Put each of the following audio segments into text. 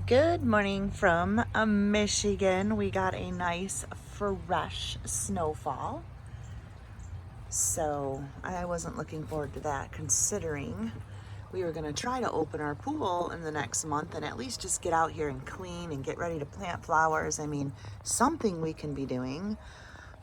Good morning from Michigan. We got a nice fresh snowfall. So I wasn't looking forward to that, considering we were going to try to open our pool in the next month and at least just get out here and clean and get ready to plant flowers. I mean, something we can be doing,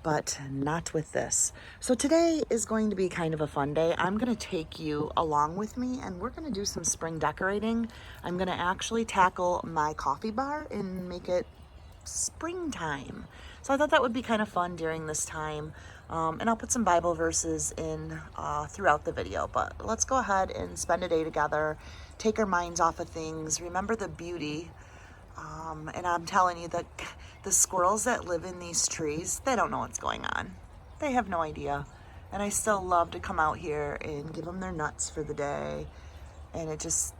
but not with this. So today is going to be kind of a fun day. I'm going to take you along with me and we're going to do some spring decorating. I'm going to actually tackle my coffee bar and make it springtime. So I thought that would be kind of fun during this time. And I'll put some Bible verses in throughout the video, but let's go ahead and spend a day together, take our minds off of things, remember the beauty. And I'm telling you that the squirrels that live in these trees, they don't know what's going on. They have no idea. And I still love to come out here and give them their nuts for the day. And it's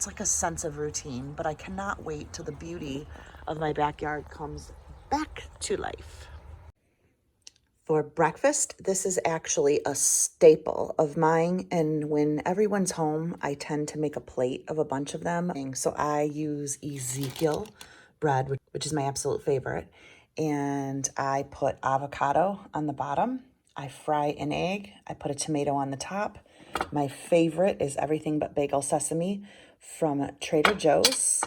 like a sense of routine, but I cannot wait till the beauty of my backyard comes back to life. For breakfast, this is actually a staple of mine, and when everyone's home, I tend to make a plate of a bunch of them. So I use Ezekiel bread, which is my absolute favorite, and I put avocado on the bottom. I fry an egg. I put a tomato on the top. My favorite is everything but bagel sesame from Trader Joe's.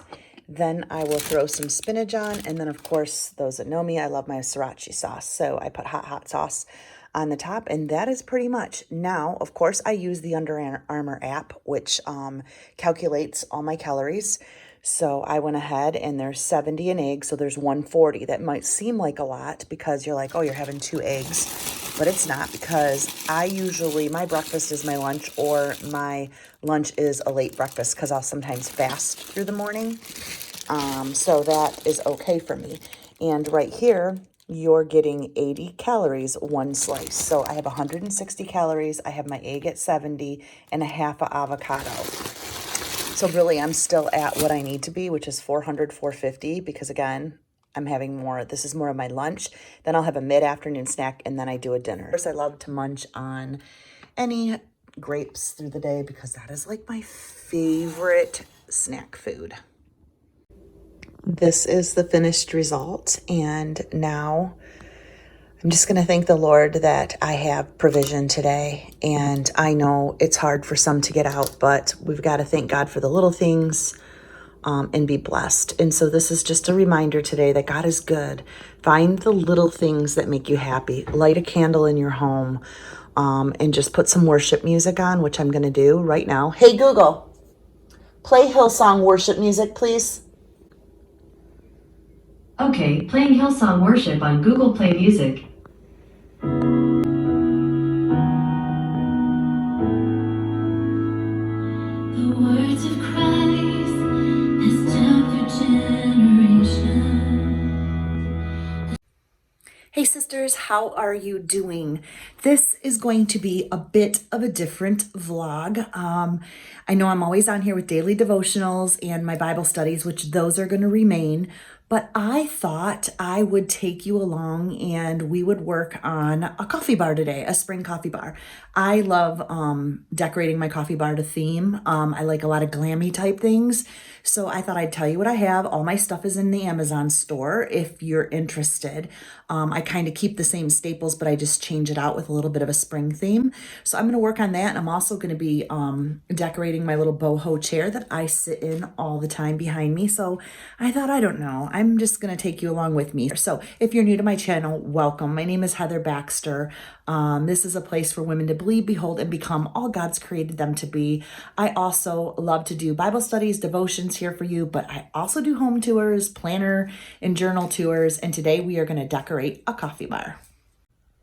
Then I will throw some spinach on, and then of course, those that know me, I love my sriracha sauce. So I put hot sauce on the top, and that is pretty much. Now, of course, I use the Under Armour app, which calculates all my calories. So I went ahead, and there's 70 an egg, so there's 140. That might seem like a lot because you're like, oh, you're having 2 eggs, but it's not, because my breakfast is my lunch, or my lunch is a late breakfast because I'll sometimes fast through the morning. So that is okay for me. And right here, you're getting 80 calories, one slice. So I have 160 calories. I have my egg at 70 and a half of avocado. So really, I'm still at what I need to be, which is 400, 450, because again, I'm having more. This is more of my lunch. Then I'll have a mid-afternoon snack, and then I do a dinner. Of course, I love to munch on any grapes through the day because that is like my favorite snack food. This is the finished result, and now I'm just going to thank the Lord that I have provision today. And I know it's hard for some to get out, but we've got to thank God for the little things and be blessed. And so this is just a reminder today that God is good. Find the little things that make you happy. Light a candle in your home and just put some worship music on, which I'm going to do right now. Hey, Google, play Hillsong worship music, please. Okay, playing Hillsong Worship on Google Play Music. The words of Christ has stand for generations. Hey sisters, how are you doing? This is going to be a bit of a different vlog. I know I'm always on here with daily devotionals and my Bible studies, which those are going to remain. But I thought I would take you along and we would work on a coffee bar today, a spring coffee bar. I love decorating my coffee bar to theme. I like a lot of glammy type things. So I thought I'd tell you what I have. All my stuff is in the Amazon store if you're interested. I kind of keep the same staples, but I just change it out with a little bit of a spring theme. So I'm going to work on that. And I'm also going to be decorating my little boho chair that I sit in all the time behind me. So I thought, I don't know, I'm just going to take you along with me. So if you're new to my channel, welcome. My name is Heather Baxter. This is a place for women to believe, behold, and become all God's created them to be. I also love to do Bible studies, devotions here for you, but I also do home tours, planner and journal tours. And today we are going to decorate a coffee bar.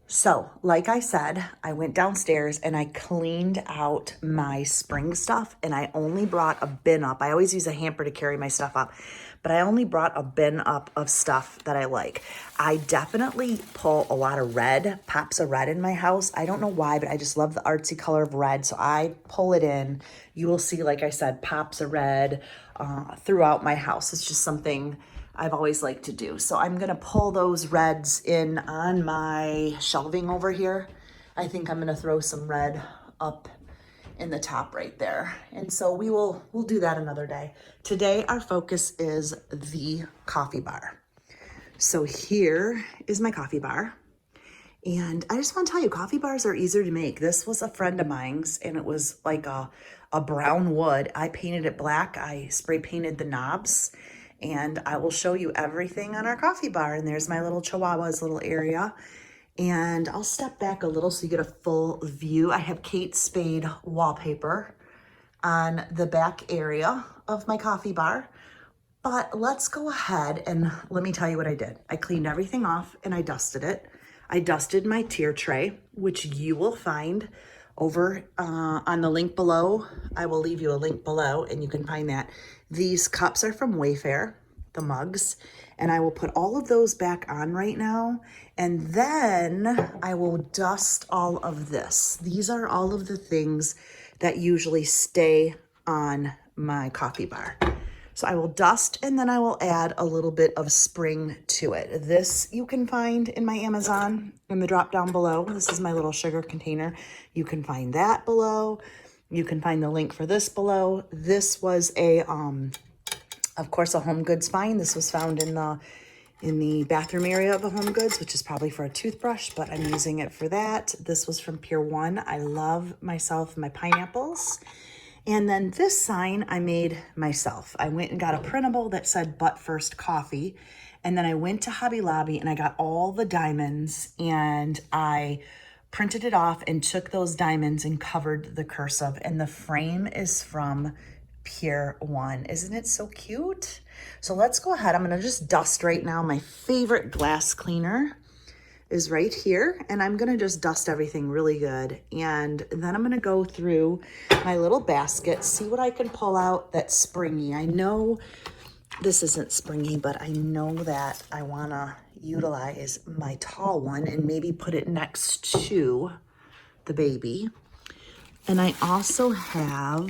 So, like I said, I went downstairs and I cleaned out my spring stuff, and I only brought a bin up. I always use a hamper to carry my stuff up, but I only brought a bin up of stuff that I like. I definitely pull a lot of red, pops of red in my house. I don't know why, but I just love the artsy color of red, so I pull it in. You will see, like I said, pops of red throughout my house. It's just something I've always liked to do. So I'm going to pull those reds in on my shelving over here. I think I'm going to throw some red up in the top right there. And so we'll do that another day. Today, our focus is the coffee bar. So here is my coffee bar. And I just want to tell you, coffee bars are easier to make. This was a friend of mine's, and it was like a brown wood. I painted it black. I spray painted the knobs, and I will show you everything on our coffee bar. And there's my little Chihuahua's little area. And I'll step back a little so you get a full view. I have Kate Spade Wallpaper on the back area of my coffee bar. But let's go ahead and let me tell you what I did. I cleaned everything off and I dusted it. I dusted my tier tray, which you will find over on the link below. I will leave you a link below and you can find that. These cups are from Wayfair, the mugs, and I will put all of those back on right now. And then I will dust all of this. These are all of the things that usually stay on my coffee bar. So I will dust and then I will add a little bit of spring to it. This you can find in my Amazon in the drop down below. This is my little sugar container. You can find that below. You can find the link for this below. This was a, of course, a Home Goods find. This was found in the bathroom area of a Home Goods, which is probably for a toothbrush, but I'm using it for that. This was from Pier 1. I love myself my pineapples. And then this sign I made myself. I went and got a printable that said "But First Coffee." And then I went to Hobby Lobby and I got all the diamonds and I printed it off and took those diamonds and covered the cursive. And the frame is from Pier 1. Isn't it so cute? So let's go ahead. I'm gonna just dust right now. My favorite glass cleaner is right here, and I'm gonna just dust everything really good. And then I'm gonna go through my little basket, see what I can pull out that's springy. I know this isn't springy, but I know that I wanna utilize my tall one and maybe put it next to the baby. And I also have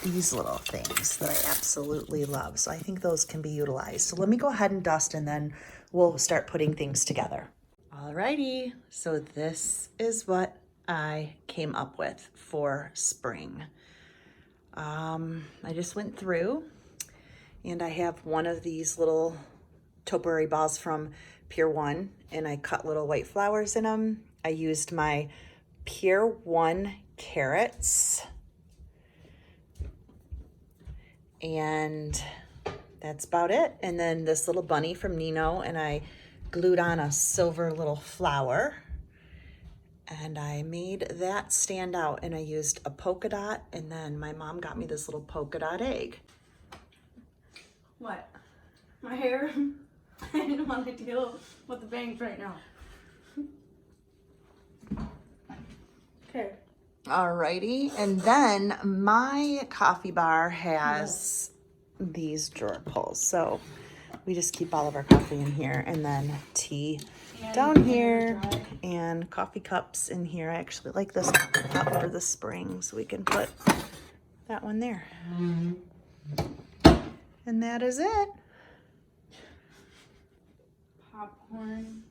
these little things that I absolutely love. So I think those can be utilized. So let me go ahead and dust and then we'll start putting things together. Alrighty, so this is what I came up with for spring. I just went through and I have one of these little topiary balls from Pier 1 and I cut little white flowers in them. I used my Pier 1 carrots. And that's about it. And then this little bunny from Nino, and I glued on a silver little flower. And I made that stand out, and I used a polka dot, and then my mom got me this little polka dot egg. What? My hair? I didn't want to deal with the bangs right now. Okay. Alrighty, and then my coffee bar has these drawer pulls. So we just keep all of our coffee in here, and then tea down here, and coffee cups in here. I actually like this cup for the spring, so we can put that one there. And that is it. Popcorn.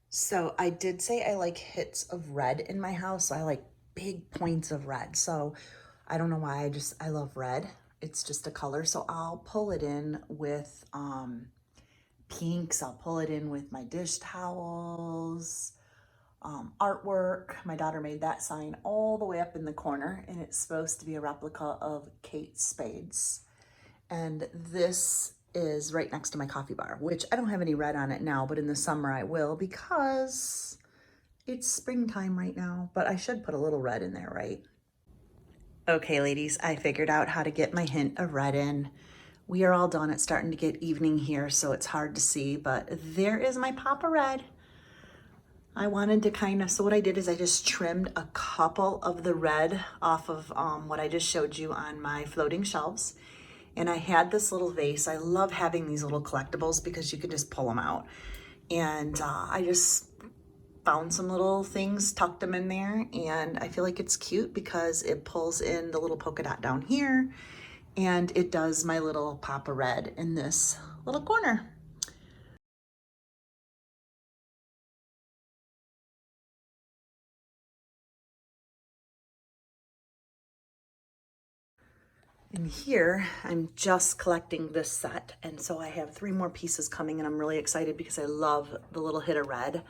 So I did say I like hits of red in my house. I like big points of red. So I don't know why, I love red. It's just a color. So I'll pull it in with pinks. I'll pull it in with my dish towels, artwork. My daughter made that sign all the way up in the corner, and it's supposed to be a replica of Kate Spade's. And this is right next to my coffee bar, which I don't have any red on it now, but in the summer I will because it's springtime right now, but I should put a little red in there, right? Okay, ladies, I figured out how to get my hint of red in. We are all done. It's starting to get evening here, so it's hard to see, but there is my pop of red. I wanted to so what I did is I just trimmed a couple of the red off of what I just showed you on my floating shelves. And I had this little vase. I love having these little collectibles because you can just pull them out. And I just found some little things, tucked them in there, and I feel like it's cute because it pulls in the little polka dot down here, and it does my little pop of red in this little corner. And here, I'm just collecting this set, and so I have 3 more pieces coming, and I'm really excited because I love the little hit of red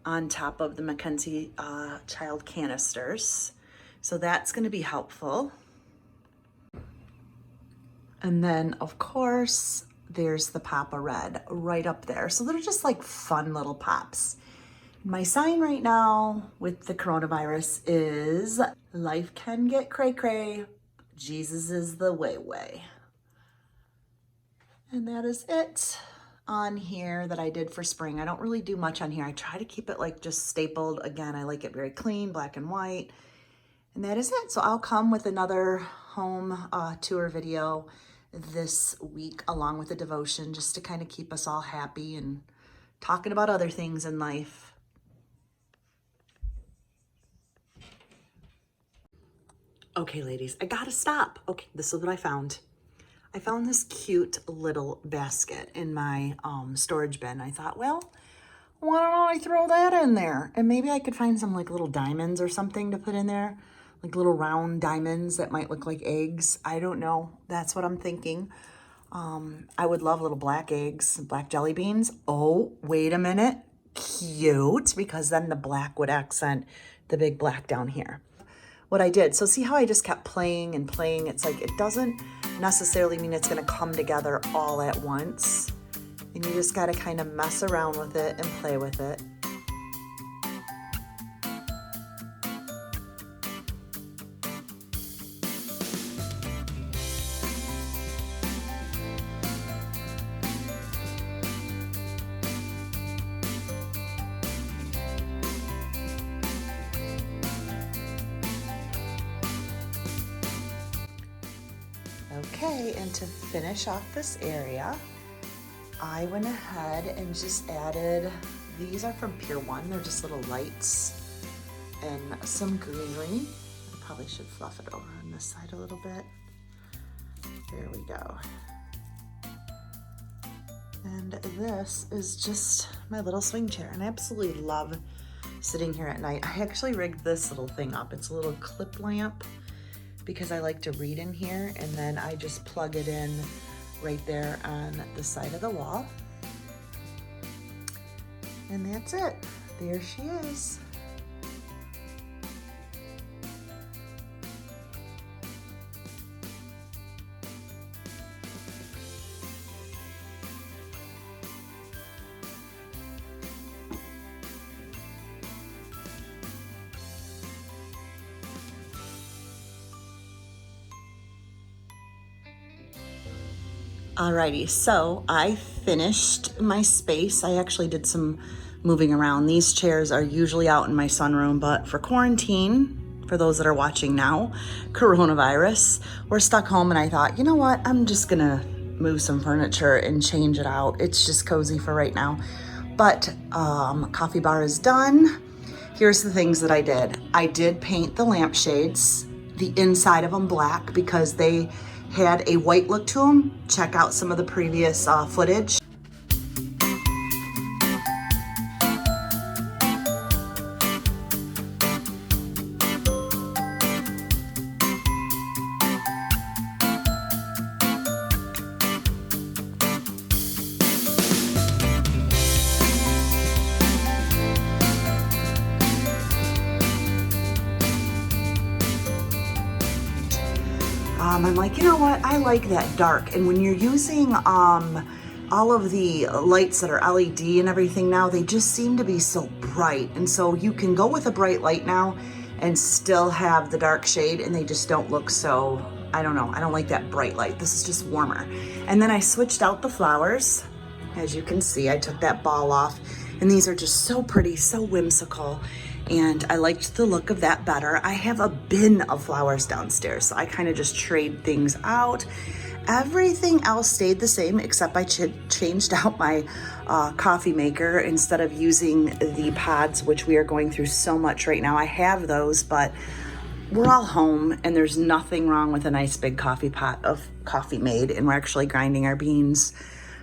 on top of the Mackenzie child canisters. So that's gonna be helpful. And then, of course, there's the pop of red right up there. So they're just like fun little pops. My sign right now with the coronavirus is life can get cray-cray. Jesus is the way. And that is it on here that I did for spring. I don't really do much on here. I try to keep it like just stapled. Again, I like it very clean, black and white. And that is it. So I'll come with another home tour video this week along with the devotion, just to kind of keep us all happy and talking about other things in life. Okay, ladies, I gotta stop. Okay, this is what I found. I found this cute little basket in my storage bin. I thought, well, why don't I throw that in there? And maybe I could find some like little diamonds or something to put in there, like little round diamonds that might look like eggs. I don't know. That's what I'm thinking. I would love little black eggs, black jelly beans. Oh, wait a minute. Cute, because then the black would accent the big black down here. What I did, so see how I just kept playing and playing? It's like, it doesn't necessarily mean it's gonna come together all at once. And you just gotta kind of mess around with it and play with it. Okay, and to finish off this area, I went ahead and just added, these are from Pier 1, they're just little lights and some greenery. I probably should fluff it over on this side a little bit. There we go. And this is just my little swing chair, and I absolutely love sitting here at night. I actually rigged this little thing up. It's a little clip lamp because I like to read in here, and then I just plug it in right there on the side of the wall. And that's it. There she is. Alrighty, so I finished my space. I actually did some moving around. These chairs are usually out in my sunroom, but for quarantine, for those that are watching now, coronavirus, we're stuck home, and I thought, you know what, I'm just gonna move some furniture and change it out. It's just cozy for right now. But coffee bar is done. Here's the things that I did. I did paint the lampshades, the inside of them black, because they had a white look to them. Check out some of the previous footage. I'm like, you know what? I like that dark. And when you're using all of the lights that are LED and everything now, they just seem to be so bright. And so you can go with a bright light now and still have the dark shade, and they just don't look so, I don't know. I don't like that bright light. This is just warmer. And then I switched out the flowers. As you can see, I took that ball off, and these are just so pretty, so whimsical. And I liked the look of that better. I have a bin of flowers downstairs, so I kind of just trade things out. Everything else stayed the same except I changed out my coffee maker. Instead of using the pods, which we are going through so much right now. I have those, but we're all home and there's nothing wrong with a nice big coffee pot of coffee made, and we're actually grinding our beans,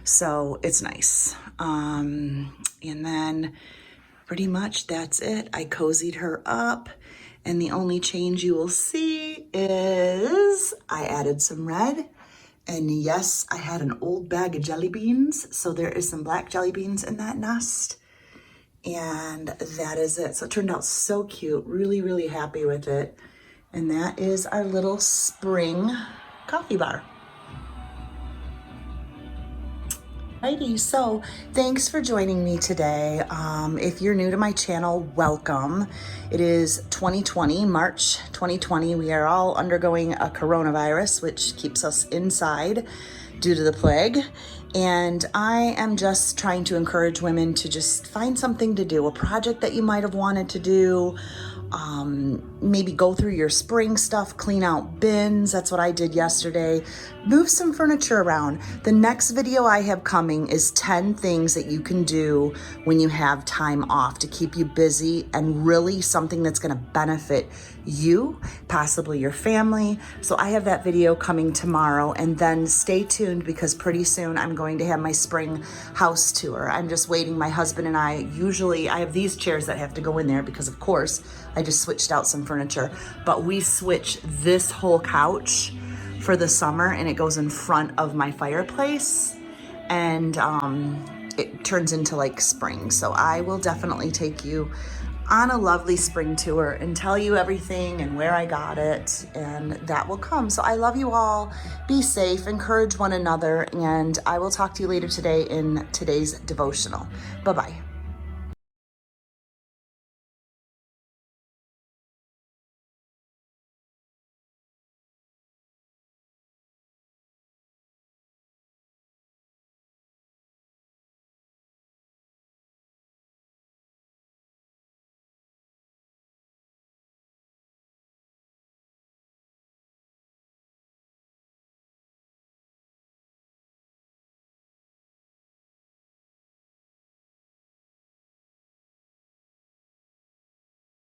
so it's nice. And then pretty much that's it. I cozied her up, and the only change you will see is I added some red. And yes, I had an old bag of jelly beans, so there is some black jelly beans in that nest. And that is it. So it turned out so cute. Really, really happy with it. And that is our little spring coffee bar. Alrighty, so thanks for joining me today. If you're new to my channel, welcome. It is 2020, March 2020. We are all undergoing a coronavirus, which keeps us inside due to the plague. And I am just trying to encourage women to just find something to do, a project that you might have wanted to do. Maybe go through your spring stuff, clean out bins. That's what I did yesterday. Move some furniture around. The next video I have coming is 10 things that you can do when you have time off to keep you busy, and really something that's going to benefit you, possibly your family. So I have that video coming tomorrow, and then stay tuned because pretty soon I'm going to have my spring house tour. I'm just waiting. My husband and I, usually I have these chairs that have to go in there because of course I just switched out some furniture, but we switch this whole couch for the summer and it goes in front of my fireplace, and it turns into like spring. So I will definitely take you on a lovely spring tour and tell you everything and where I got it, and that will come. So I love you all. Be safe, encourage one another, and I will talk to you later today in today's devotional. Bye-bye.